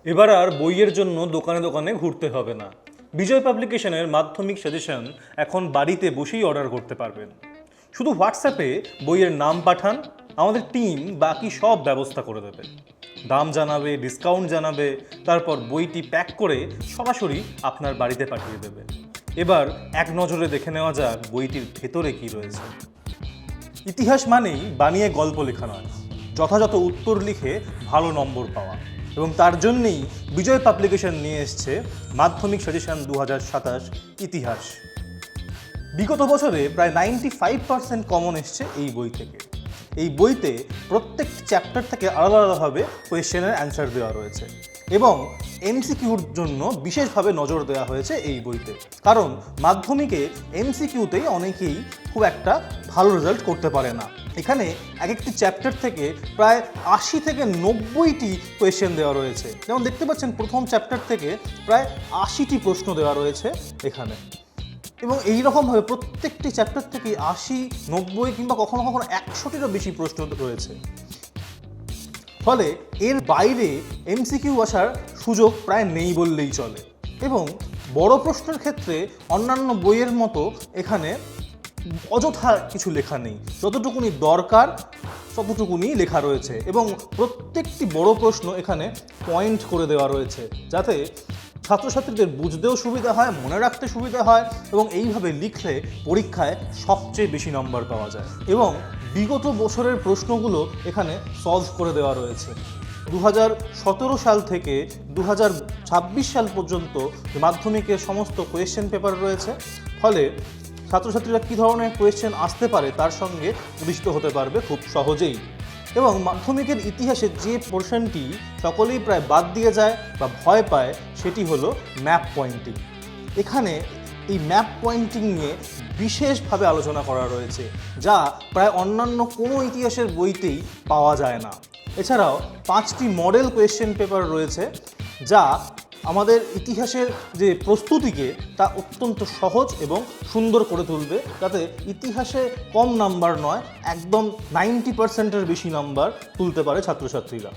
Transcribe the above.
এবার আর বইয়ের জন্য দোকানে দোকানে ঘুরতে হবে না। বিজয় পাবলিকেশনের মাধ্যমিক সাজেশন এখন বাড়িতে বসেই অর্ডার করতে পারবেন। শুধু হোয়াটসঅ্যাপে বইয়ের নাম পাঠান, আমাদের টিম বাকি সব ব্যবস্থা করে দেবে। দাম জানাবে, ডিসকাউন্ট জানাবে, তারপর বইটি প্যাক করে সরাসরি আপনার বাড়িতে পাঠিয়ে দেবে। এবার এক নজরে দেখে নেওয়া যাক বইটির ভেতরে কি রয়েছে। ইতিহাস মানেই বানিয়ে গল্প লেখা নয়, যথাযথ উত্তর লিখে ভালো নম্বর পাওয়া। এবং তার জন্যেই বিজয় পাবলিকেশন নিয়ে এসছে মাধ্যমিক সাজেশন 2027 ইতিহাস। বিগত বছরে প্রায় 95% কমন এসছে এই বই থেকে। এই বইতে প্রত্যেকটি চ্যাপ্টার থেকে আলাদা আলাদাভাবে কোয়েশ্চেনের অ্যান্সার দেওয়া রয়েছে এবং এমসিকিউর জন্য বিশেষভাবে নজর দেওয়া হয়েছে এই বইতে। কারণ মাধ্যমিকে এমসিকিউতেই অনেকেই খুব একটা ভালো রেজাল্ট করতে পারে না। এখানে এক একটি চ্যাপ্টার থেকে প্রায় 80 থেকে 90টি কোয়েশ্চেন দেওয়া রয়েছে। যেমন দেখতে পাচ্ছেন প্রথম চ্যাপ্টার থেকে প্রায় 80টি প্রশ্ন দেওয়া রয়েছে এখানে। এবং এইরকমভাবে প্রত্যেকটি চ্যাপ্টার থেকে 80, 90 কিংবা কখনো কখনো 100টিরও বেশি প্রশ্ন রয়েছে। ফলে এর বাইরে এমসিকিউ আসার সুযোগ প্রায় নেই বললেই চলে। এবং বড় প্রশ্নের ক্ষেত্রে অন্যান্য বইয়ের মতো এখানে অযথা কিছু লেখা নেই, যতটুকুনি দরকার ততটুকুনি লেখা রয়েছে। এবং প্রত্যেকটি বড় প্রশ্ন এখানে পয়েন্ট করে দেওয়া রয়েছে, যাতে ছাত্রছাত্রীদের বুঝতেও সুবিধা হয়, মনে রাখতে সুবিধা হয় এবং এইভাবে লিখলে পরীক্ষায় সবচেয়ে বেশি নম্বর পাওয়া যায়। এবং বিগত বছরের প্রশ্নগুলো এখানে সলভ করে দেওয়া রয়েছে। 2017 সাল থেকে 2026 সাল পর্যন্ত মাধ্যমিকের সমস্ত কোয়েশ্চেন পেপার রয়েছে। ফলে ছাত্রছাত্রীরা কী ধরনের কোয়েশ্চেন আসতে পারে তার সঙ্গে পরিচিত হতে পারবে খুব সহজেই। এবং মাধ্যমিকের ইতিহাসে যে পোর্শনটি সকলেই প্রায় বাদ দিয়ে যায় বা ভয় পায় সেটি হলো ম্যাপ পয়েন্টিং। এখানে এই ম্যাপ পয়েন্টিং নিয়ে বিশেষভাবে আলোচনা করা রয়েছে, যা প্রায় অন্যান্য কোনো ইতিহাসের বইতেই পাওয়া যায় না। এছাড়াও 5টি মডেল কোয়েশ্চেন পেপার রয়েছে, যা আমাদের ইতিহাসের যে প্রস্তুতিকে তা অত্যন্ত সহজ এবং সুন্দর করে তুলবে, যাতে ইতিহাসে কম নাম্বার নয়, একদম 90%-এর বেশি নাম্বার তুলতে পারে ছাত্রছাত্রীরা।